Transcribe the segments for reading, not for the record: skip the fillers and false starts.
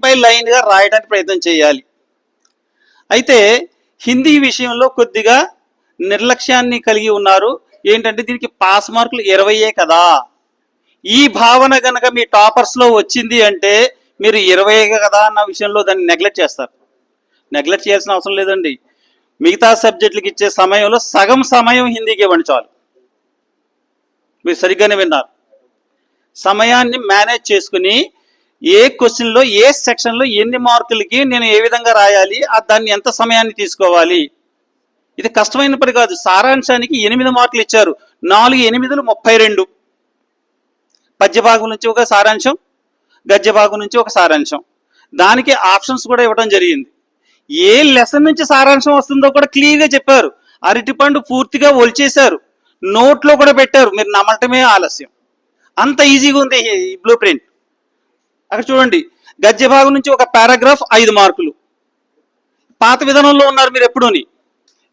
By లైన్గా రాయడానికి ప్రయత్నం చేయాలి. అయితే హిందీ విషయంలో కొద్దిగా నిర్లక్ష్యాన్ని కలిగి ఉన్నారు. ఏంటంటే దీనికి పాస్ మార్కులు 20 కదా. ఈ భావన కనుక మీ టాపర్స్లో వచ్చింది అంటే మీరు 20 కదా అన్న విషయంలో దాన్ని నెగ్లెక్ట్ చేస్తారు. నెగ్లెక్ట్ చేయాల్సిన అవసరం లేదండి. మిగతా సబ్జెక్టులకు ఇచ్చే సమయంలో సగం సమయం హిందీకి ఇవ్వండి చాలు. మీరు సరిగ్గానే విన్నారు. సమయాన్ని మేనేజ్ చేసుకుని ఏ క్వశ్చన్లో ఏ సెక్షన్లో ఎన్ని మార్కులకి నేను ఏ విధంగా రాయాలి, దాన్ని ఎంత సమయాన్ని తీసుకోవాలి. ఇది కష్టమైన పని కాదు. సారాంశానికి 8 మార్కులు ఇచ్చారు. 4 8 32. పద్యభాగం నుంచి ఒక సారాంశం, గద్యభాగం నుంచి ఒక సారాంశం. దానికి ఆప్షన్స్ కూడా ఇవ్వడం జరిగింది. ఏ లెసన్ నుంచి సారాంశం వస్తుందో కూడా క్లియర్గా చెప్పారు. అరటిపండు పూర్తిగా ఒలిచేశారు, నోట్లో కూడా పెట్టారు. మీరు నమ్మటమే ఆలస్యం. అంత ఈజీగా ఉంది ఈ బ్లూ ప్రింట్. అక్కడ చూడండి, గద్య భాగం నుంచి ఒక పారాగ్రాఫ్ 5 మార్కులు. పాత విధానంలో ఉన్నారు మీరు ఎప్పుడూని.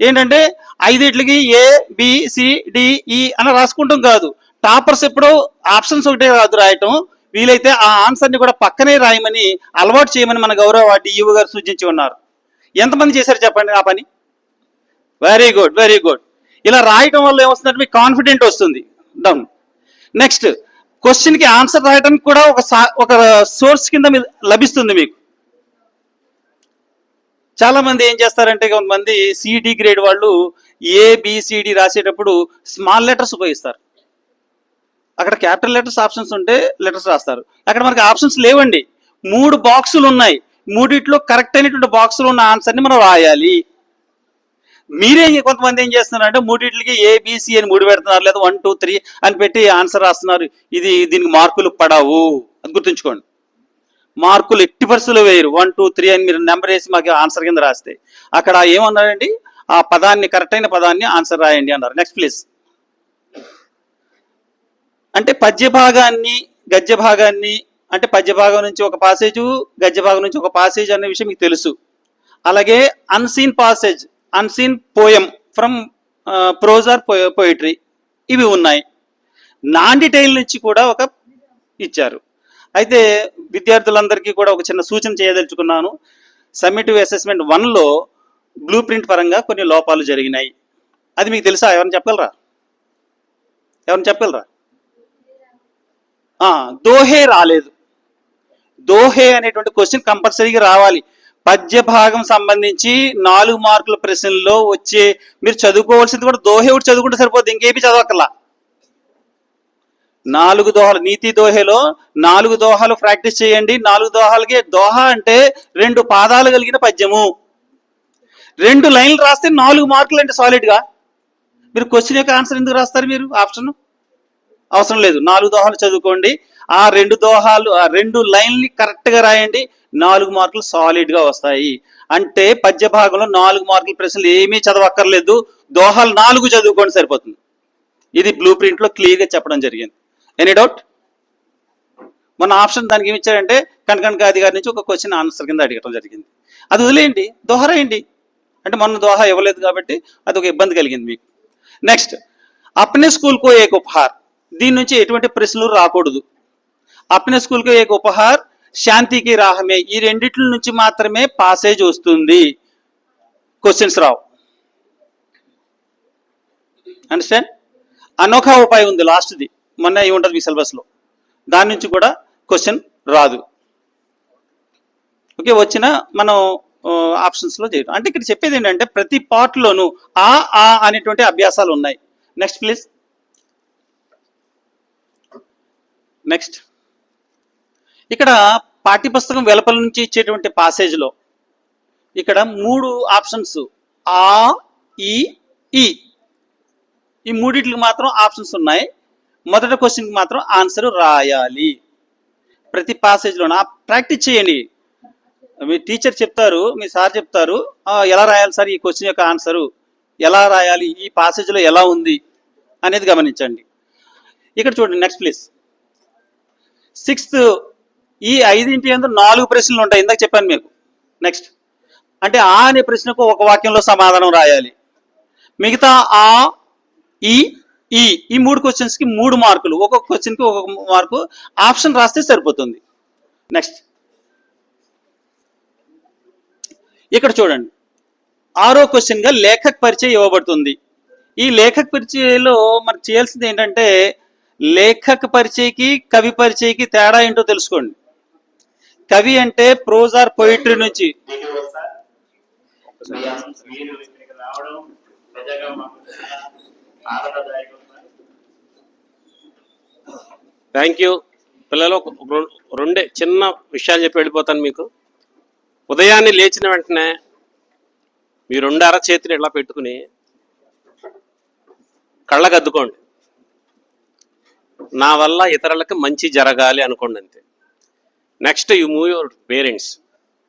ఏంటంటే 5 ఏ బి సి డి ఈ అని రాసుకుంటాం కాదు. టాపర్స్ ఎప్పుడో ఆప్షన్స్ ఒకటే కాదు రాయటం, వీలైతే ఆ ఆన్సర్ని కూడా పక్కనే రాయమని అలవాటు చేయమని మన గౌరవ డిఈఓ గారు సూచించి ఉన్నారు. ఎంతమంది చేశారు చెప్పండి ఆ పని? Very good, very good. ఇలా రాయటం వల్ల ఏమొస్తుందంటే మీకు కాన్ఫిడెంట్ వస్తుంది. డౌన్. నెక్స్ట్, క్వశ్చన్కి ఆన్సర్ రాయడానికి కూడా ఒక సోర్స్ కింద లభిస్తుంది మీకు. చాలా మంది ఏం చేస్తారంటే, కొంతమంది సిడి గ్రేడ్ వాళ్ళు ఏబిసిడి రాసేటప్పుడు స్మాల్ లెటర్స్ ఉపయోగిస్తారు. అక్కడ క్యాపిటల్ లెటర్స్ ఆప్షన్స్ ఉంటే లెటర్స్ రాస్తారు. అక్కడ మనకి ఆప్షన్స్ లేవండి. 3 బాక్సులు ఉన్నాయి. 3 కరెక్ట్ అయినటువంటి బాక్సులు ఉన్న ఆన్సర్ని మనం రాయాలి. కొంతమంది ఏం చేస్తున్నారంటే 3 ఏబిసి అని 3 పెడుతున్నారు, లేదా 1 2 3 అని పెట్టి ఆన్సర్ రాస్తున్నారు. దీనికి మార్కులు పడవు, అది గుర్తుంచుకోండి. మార్కులు ఎట్టి పరిస్థితుల్లో వేయరు. 1 2 3 అని మీరు నెంబర్ వేసి మాకు ఆన్సర్ కింద రాస్తే. అక్కడ ఏమన్నారండి, ఆ పదాన్ని, కరెక్ట్ అయిన పదాన్ని ఆన్సర్ రాయండి అన్నారు. Next please. అంటే పద్య భాగాన్ని, గద్య భాగాన్ని, అంటే పద్య భాగం నుంచి ఒక పాసేజు, గద్య భాగం నుంచి ఒక పాసేజ్ అనే విషయం మీకు తెలుసు. అలాగే unseen passage, unseen poem from prose or poetry, ఇవి ఉన్నాయి. నాన్ డీటెయిల్ నుంచి కూడా ఒక ఇచ్చారు. అయితే విద్యార్థులందరికీ కూడా ఒక చిన్న సూచన చేయదలుచుకున్నాను. సమ్మేటివ్ అసెస్మెంట్ 1లో బ్లూ ప్రింట్ పరంగా కొన్ని లోపాలు జరిగినాయి. అది మీకు తెలుసా? ఎవరిని చెప్పగలరా? దోహే రాలేదు. దోహే అనేటువంటి క్వశ్చన్ కంపల్సరీగా రావాలి. పద్య భాగం సంబంధించి 4 మార్కుల ప్రశ్నల్లో వచ్చే మీరు చదువుకోవాల్సింది కూడా దోహే ఒకటి చదువుకుంటే సరిపోద్ది, ఇంకేమీ చదవక్కర్లా. 4 దోహాలు, నీతి దోహేలో 4 దోహాలు ప్రాక్టీస్ చేయండి. 4 దోహాలకి, దోహా అంటే 2 పాదాలు కలిగిన పద్యము. 2 లైన్లు రాస్తే 4 మార్కులు అంటే సాలిడ్గా. మీరు క్వశ్చన్ యొక్క ఆన్సర్ ఎందుకు రాస్తారు? మీరు ఆప్షన్ అవసరం లేదు. 4 దోహాలు చదువుకోండి. ఆ 2 దోహాలు, ఆ 2 లైన్లు కరెక్ట్గా రాయండి. 4 మార్కులు సాలిడ్గా వస్తాయి. అంటే పద్య భాగంలో 4 మార్కుల ప్రశ్నలు ఏమీ చదవక్కర్లేదు. దోహాలు 4 చదువుకోండి, సరిపోతుంది. ఇది బ్లూ ప్రింట్లో క్లియర్గా చెప్పడం జరిగింది. Any doubt? మన ఆప్షన్ దానికి ఏమి ఇచ్చారంటే కనకనకాది గారి నుంచి ఒక క్వశ్చన్ ఆన్సర్ కింద అడగడం జరిగింది. అది వదిలేయండి, దోహా రాయండి. అంటే మొన్న దోహా ఇవ్వలేదు కాబట్టి అది ఒక ఇబ్బంది కలిగింది మీకు. నెక్స్ట్, అప్నే స్కూల్ కో ఏక్ ఉపహార్. దీని నుంచి ఎటువంటి ప్రశ్నలు రాకూడదు. అప్నే స్కూల్ కో ఏక్ ఉపహార్, శాంతికి రాహమే, ఈ రెండిట్ల నుంచి మాత్రమే పాసేజ్ వస్తుంది, క్వశ్చన్స్ రావు. అండర్స్టాండ్? అనోఖా ఉపాయం ఉంది లాస్ట్ది, మొన్న అయి ఉంటుంది మీ సిలబస్లో. దాని నుంచి కూడా క్వశ్చన్ రాదు. ఓకే, వచ్చిన మనం ఆప్షన్స్లో చేయడం. అంటే ఇక్కడ చెప్పేది ఏంటంటే ప్రతి పార్ట్లోనూ ఆ అనేటువంటి అభ్యాసాలు ఉన్నాయి. Next please. నెక్స్ట్, ఇక్కడ పాఠ్యపుస్తకం వెలుపల నుంచి ఇచ్చేటువంటి పాసేజ్లో ఇక్కడ 3 ఆప్షన్స్, ఆ ఈ ఈ 3టికి మాత్రం ఆప్షన్స్ ఉన్నాయి. మొదటి క్వశ్చన్కి మాత్రం ఆన్సర్ రాయాలి. ప్రతి పాసేజ్లోనూ ప్రాక్టీస్ చేయండి. మీ టీచర్ చెప్తారు, మీ సార్ చెప్తారు, ఎలా రాయాలి సార్ ఈ క్వశ్చన్ యొక్క ఆన్సరు, ఎలా రాయాలి, ఈ పాసేజ్లో ఎలా ఉంది అనేది గమనించండి. ఇక్కడ చూడండి. Next please. 6th, ఈ 5 యందు 4 ప్రశ్నలు ఉంటాయి, ఇందాక చెప్పాను మీకు. నెక్స్ట్, అంటే ఆ అనే ప్రశ్నకు ఒక వాక్యంలో సమాధానం రాయాలి. మిగతా ఆ ఈ 3 క్వశ్చన్స్కి 3 మార్కులు, ఒక్కొక్క క్వశ్చన్కి 1 మార్కు. ఆప్షన్ రాస్తే సరిపోతుంది. నెక్స్ట్, ఇక్కడ చూడండి, 6వ క్వశ్చన్గా లేఖక పరిచయం ఇవ్వబడుతుంది. ఈ లేఖక పరిచయంలో మనకు చేయాల్సింది ఏంటంటే, లేఖక పరిచయకి కవి పరిచయకి తేడా ఏంటో తెలుసుకోండి. కవి అంటే ప్రోజ్ ఆర్ పోయిటరీ నుంచి. థ్యాంక్ యూ పిల్లలు. రెండే చిన్న విషయాలు చెప్పి వెళ్ళిపోతాను మీకు. ఉదయాన్నే లేచిన వెంటనే మీ 2 అరచేతులు ఇలా పెట్టుకుని కళ్ళకద్దుకోండి. నా వల్ల ఇతరులకు మంచి జరగాలి అనుకోండి, అంతే. Next you move your parents,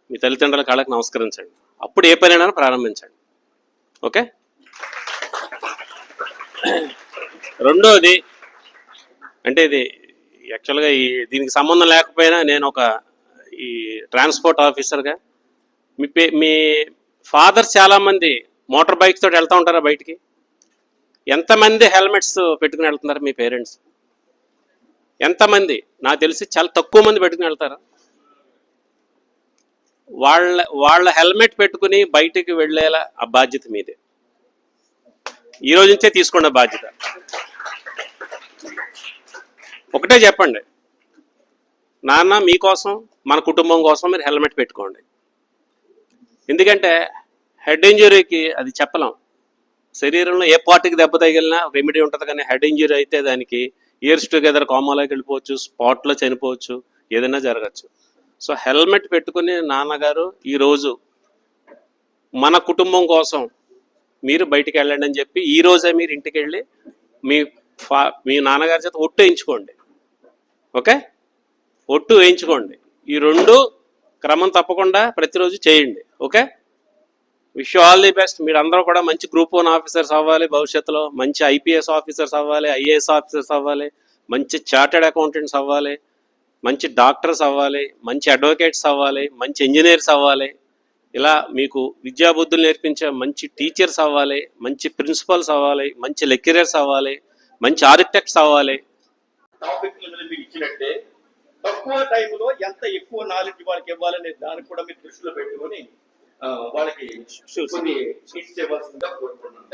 మీ తల్లిదండ్రుల కాళ్ళకి నమస్కరించండి. అప్పుడు ఏ పనైనా ప్రారంభించండి. ఓకే. రెండోది అంటే ఇది యాక్చువల్గా దీనికి సంబంధం లేకపోయినా నేను ఒక ఈ ట్రాన్స్పోర్ట్ ఆఫీసర్గా మీ ఫాదర్స్ చాలామంది మోటార్ బైక్స్ తోటి వెళ్తూ ఉంటారా బయటికి? ఎంతమంది హెల్మెట్స్ పెట్టుకుని వెళ్తున్నారు మీ పేరెంట్స్? ఎంతమంది? నాకు తెలిసి చాలా తక్కువ మంది పెట్టుకుని వెళ్తారు. వాళ్ళ హెల్మెట్ పెట్టుకుని బయటికి వెళ్ళేలా ఆ బాధ్యత మీదే. ఈ రోజు నుంచే తీసుకోండి బాధ్యత. ఒకటే చెప్పండి, నాన్న మీకోసం మన కుటుంబం కోసం మీరు హెల్మెట్ పెట్టుకోండి. ఎందుకంటే హెడ్ ఇంజరీకి అది చెప్పలేం. శరీరంలో ఏ పార్టీకి దెబ్బ తగిలినా రెమెడీ ఉంటుంది, కానీ హెడ్ ఇంజరీ అయితే దానికి ఇయర్స్ టుగెదర్ కోమాలోకి వెళ్ళిపోవచ్చు, స్పాట్లో చనిపోవచ్చు, ఏదైనా జరగచ్చు. సో హెల్మెట్ పెట్టుకుని నాన్నగారు ఈరోజు మన కుటుంబం కోసం మీరు బయటికి వెళ్ళండి అని చెప్పి ఈ రోజే మీరు ఇంటికి వెళ్ళి మీ నాన్నగారి చేత ఒట్టు వేయించుకోండి. ఓకే, ఒట్టు వేయించుకోండి. ఈ 2 క్రమం తప్పకుండా ప్రతిరోజు చేయండి. Okay, wish you all the best. మీరు అందరూ కూడా మంచి గ్రూప్ 1 ఆఫీసర్స్ అవ్వాలి, భవిష్యత్తులో మంచి ఐపీఎస్ ఆఫీసర్స్ అవ్వాలి, ఐఏఎస్ ఆఫీసర్స్ అవ్వాలి, మంచి చార్టెడ్ అకౌంటెంట్స్ అవ్వాలి, మంచి డాక్టర్స్ అవ్వాలి, మంచి అడ్వకేట్స్ అవ్వాలి, మంచి ఇంజనీర్స్ అవ్వాలి. ఇలా మీకు విద్యాబుద్ధులు నేర్పించే మంచి టీచర్స్ అవ్వాలి, మంచి ప్రిన్సిపల్స్ అవ్వాలి, మంచి లెక్చరర్స్ అవ్వాలి, మంచి ఆర్కిటెక్ట్స్ అవ్వాలి. టాపిక్ మీకు ఇచ్చినట్టే తక్కువ టైంలో ఎంత ఎక్కువ నాలెడ్జ్ వాళ్ళకి ఇవ్వాలనే దాన్ని కూడా మీరు దృష్టిలో పెట్టుకొని వాళ్ళకి కొన్ని టీచ్ చేయవలసిందిగా కోరుకుంటున్నాను.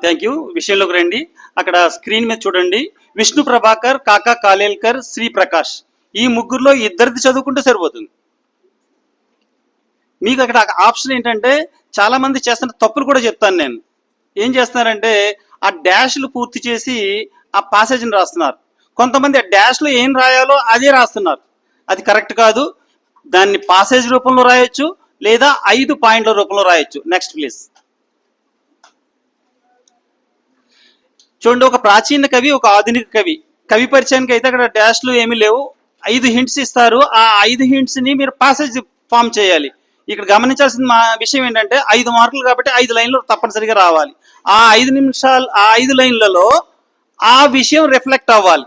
Thank you. విషయంలోకి రండి. అక్కడ స్క్రీన్ మీద చూడండి, విష్ణు ప్రభాకర్, కాకా కాలేల్కర్, శ్రీ ప్రకాష్. ఈ ముగ్గురులో ఇద్దరిది చదువుకుంటే సరిపోతుంది. మీకు అక్కడ ఆప్షన్ ఏంటంటే, చాలా మంది చేస్తున్న తప్పులు కూడా చెప్తాను నేను. ఏం చేస్తున్నారంటే, ఆ డాష్లు పూర్తి చేసి ఆ పాసేజ్ని రాస్తున్నారు. కొంతమంది ఆ డాష్లో ఏం రాయాలో అదే రాస్తున్నారు. అది కరెక్ట్ కాదు. దాన్ని పాసేజ్ రూపంలో రాయొచ్చు, లేదా 5 పాయింట్ల రూపంలో రాయొచ్చు. Next please. చూడండి, ఒక ప్రాచీన కవి, ఒక ఆధునిక కవి. కవి పరిచయానికి అయితే అక్కడ డాష్లు ఏమీ లేవు. 5 హింట్స్ ఇస్తారు. ఆ 5 హింట్స్ని మీరు పాసేజ్ ఫామ్ చేయాలి. ఇక్కడ గమనించాల్సిన మా విషయం ఏంటంటే, 5 మార్కులు కాబట్టి 5 లైన్లు తప్పనిసరిగా రావాలి. ఆ 5 నిమిషాలు, ఆ 5 లైన్లలో ఆ విషయం రిఫ్లెక్ట్ అవ్వాలి.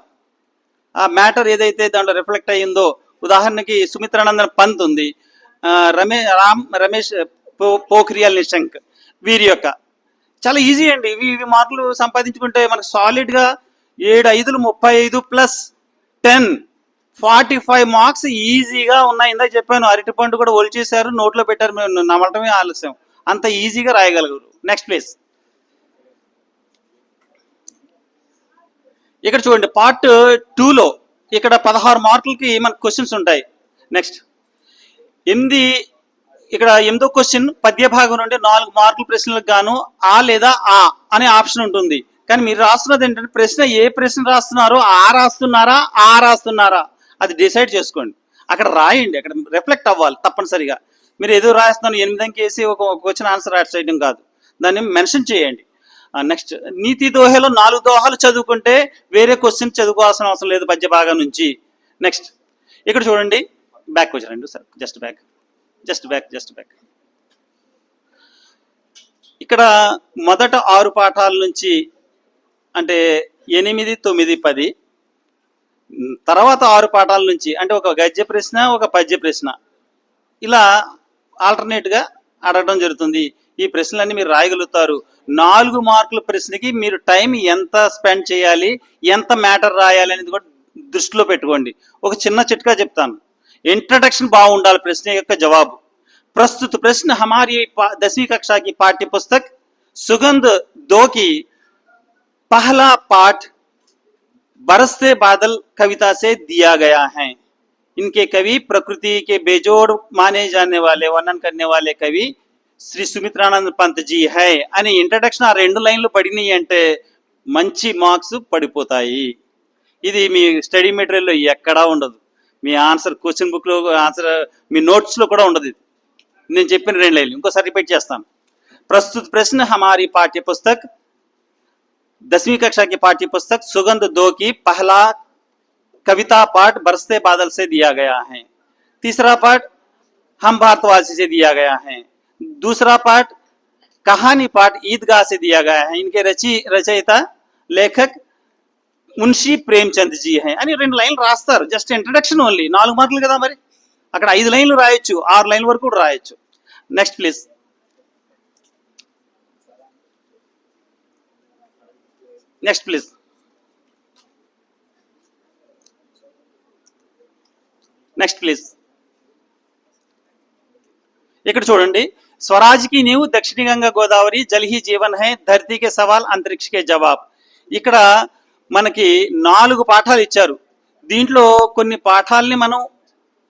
ఆ మ్యాటర్ ఏదైతే దాంట్లో రిఫ్లెక్ట్ అయ్యిందో, ఉదాహరణకి సుమిత్రానందన్ పంత్ ఉంది, రమేష్ పోఖ్రియాల్ నిశంక్, వీరి యొక్క చాలా ఈజీ అండి. ఇవి మార్కులు సంపాదించుకుంటే మనకు సాలిడ్గా 7 5 35 ప్లస్ 10 45 మార్క్స్ ఈజీగా ఉన్నాయి. ఇందాక చెప్పాను, అరటి పండు కూడా ఒలిచేశారు, నోట్లో పెట్టారు, మేము నమ్మటమే ఆలస్యం. అంత ఈజీగా రాయగలరు. Next please. ఇక్కడ చూడండి, పార్ట్ 2లో ఇక్కడ 16 మార్కులకి మనకు క్వశ్చన్స్ ఉంటాయి. నెక్స్ట్ 8, ఇక్కడ 8వ క్వశ్చన్ పద్య భాగం నుండి 4 మార్కుల ప్రశ్నలకు గాను ఆ లేదా ఆ అనే ఆప్షన్ ఉంటుంది. కానీ మీరు రాస్తున్నది ఏంటంటే, ప్రశ్న ఏ ప్రశ్న రాస్తున్నారో ఆ రాస్తున్నారా ఆ రాస్తున్నారా అది డిసైడ్ చేసుకోండి. అక్కడ రాయండి, అక్కడ రిఫ్లెక్ట్ అవ్వాలి తప్పనిసరిగా. మీరు ఏదో రాస్తున్నాను 8 అంకె వేసి ఒక క్వశ్చన్ ఆన్సర్ యాడ్ చేయడం కాదు, దాన్ని మెన్షన్ చేయండి. నెక్స్ట్, నీతి దోహలో 4 దోహాలు చదువుకుంటే వేరే క్వశ్చన్ చదువుకోవాల్సిన అవసరం లేదు పద్య భాగం నుంచి. నెక్స్ట్, ఇక్కడ చూడండి, బ్యాక్ వచ్చారండి సార్, జస్ట్ బ్యాక్. ఇక్కడ మొదట 6 పాఠాల నుంచి అంటే 8, 9, 10, తర్వాత 6 పాఠాల నుంచి అంటే ఒక గద్య ప్రశ్న, ఒక పద్య ప్రశ్న, ఇలా ఆల్టర్నేట్గా అడగడం జరుగుతుంది. ఈ ప్రశ్నలన్నీ మీరు రాయగలుగుతారు. 4 మార్కుల ప్రశ్నకి మీరు టైం ఎంత స్పెండ్ చేయాలి, ఎంత మ్యాటర్ రాయాలి అనేది కూడా దృష్టిలో పెట్టుకోండి. ఒక చిన్న చిట్కా చెప్తాను. ఇంట్రడక్షన్ బాగుండాలి ప్రశ్న యొక్క జవాబు. प्रस्तुत प्रश्न हमारी 10वीं कक्षा की पाठ्य पुस्तक सुगंध 2 की पहला पाठ बरसते बादल कविता से दिया गया है। इनके कवि प्रकृति के बेजोड़ माने जाने वाले वर्णन करने वाले कवि శ్రీ సుమిత్రానంద పంత్ జీ హై అని ఇంట్రడక్షన్ ఆ 2 లైన్లు పడినాయి అంటే మంచి మార్క్స్ పడిపోతాయి. ఇది మీ స్టడీ మెటీరియల్లో ఎక్కడా ఉండదు. మీ ఆన్సర్ క్వశ్చన్ బుక్లో ఆన్సర్ మీ నోట్స్లో కూడా ఉండదు. ఇది నేను చెప్పిన 2 లైన్లు ఇంకోసారి రిపీట్ చేస్తాను. ప్రస్తుత ప్రశ్న हमारी पाठ्य पुस्तक 10वीं कक्षा की पाठ्य पुस्तक सुगंध 2 की पहला कविता पाठ बरसते बादल से दिया गया है। तीसरा पाठ हम भारतवासी से दिया गया है। दूसरा पाठ कहानी पाठ ईदगाह से दिया गया है। इनके रचयिता लेखक మున్షి ప్రేమ్చంద్ జీ హై అని 2 లైన్లు రాస్తారు. Just introduction only. 4 మార్కులు కదా, మరి అక్కడ 5 లైన్లు రాయొచ్చు, 6 లైన్ల వరకు కూడా రాయొచ్చు. Next please. Next please. Next please. ఇక్కడ చూడండి, స్వరాజ్ కి నీవు దక్షిణ గంగా గోదావరి జల్ హీ జీవన్ హై ధర్తీ కే సవాల్ అంతరిక్ష కే జవాబ్. ఇక్కడ మనకి 4 పాఠాలు ఇచ్చారు. దీంట్లో కొన్ని పాఠాలని మనం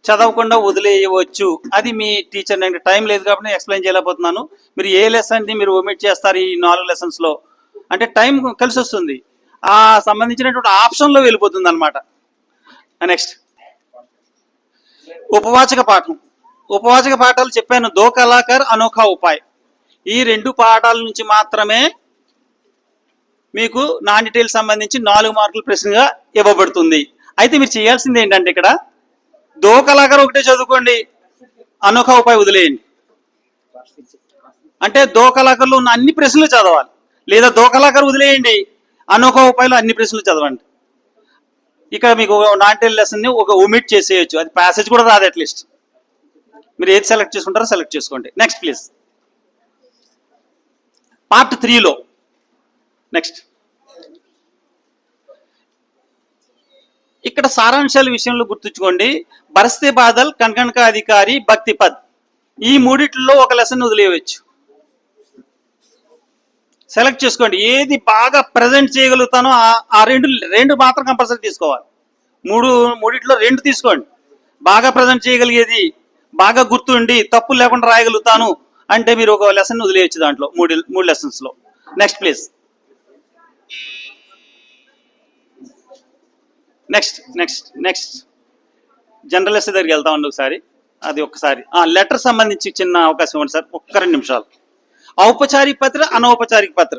చదవకుండా వదిలేయవచ్చు. అది మీ టీచర్, నాకు టైం లేదు కాబట్టి ఎక్స్ప్లెయిన్ చేయలేకపోతున్నాను. మీరు ఏ లెసన్ని మీరు ఒమిట్ చేస్తారు ఈ 4 లెసన్స్లో అంటే టైం కలిసి వస్తుంది. ఆ సంబంధించినటువంటి ఆప్షన్లో వెళ్ళిపోతుంది అనమాట. నెక్స్ట్ ఉపవాచక పాఠం. ఉపవాచక పాఠాలు చెప్పాను. దో కళాకర్ అనోఖా ఉపాయ్. ఈ 2 పాఠాల నుంచి మాత్రమే మీకు నాన్ డీటెయిల్ సంబంధించి 4 మార్కుల ప్రశ్నగా ఇవ్వబడుతుంది. అయితే మీరు చేయాల్సింది ఏంటంటే ఇక్కడ దో కళాకర్ ఒకటే చదువుకోండి, అనోఖా ఉపాయ్ వదిలేయండి. అంటే దో కళాకర్లో ఉన్న అన్ని ప్రశ్నలు చదవాలి, లేదా దో కళాకర్ వదిలేయండి, అనోఖా ఉపాయలో అన్ని ప్రశ్నలు చదవండి. ఇక్కడ మీకు నాన్ డీటెయిల్ లెసన్ని ఒక ఒమిట్ చేసేయచ్చు. అది ప్యాసేజ్ కూడా రాదు. అట్లీస్ట్ మీరు ఏది సెలెక్ట్ చేసుకుంటారో సెలెక్ట్ చేసుకోండి. Next please. పార్ట్ 3లో నెక్స్ట్ ఇక్కడ సారాంశాల విషయంలో గుర్తుంచుకోండి. బరస్తే బాదల్, కన్కణక అధికారి, భక్తి పద్, ఈ 3లో ఒక లెసన్ వదిలేయవచ్చు. సెలెక్ట్ చేసుకోండి. ఏది బాగా ప్రజెంట్ చేయగలుగుతానో ఆ రెండు మాత్రం కంపల్సరీ తీసుకోవాలి. 3లో 2 తీసుకోండి. బాగా ప్రజెంట్ చేయగలిగేది, బాగా గుర్తుండి తప్పులు లేకుండా రాయగలుగుతాను అంటే మీరు ఒక లెసన్ వదిలేయచ్చు దాంట్లో 3 లెసన్స్లో. Next please. Next general essay దగ్గరికి వెళ్తామండి ఒకసారి. అది ఒక్కసారి లెటర్ సంబంధించి చిన్న అవకాశం ఇవ్వండి సార్, ఒక్క 2 నిమిషాలు. ఔపచారిక పత్ర, అనౌపచారిక పత్ర.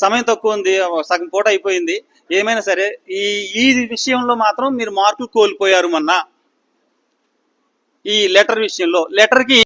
సమయం తక్కువ ఉంది, సగం పూట అయిపోయింది. ఏమైనా సరే ఈ విషయంలో మాత్రం మీరు మార్కులు కోల్పోయారు మొన్న. ఈ లెటర్ విషయంలో లెటర్కి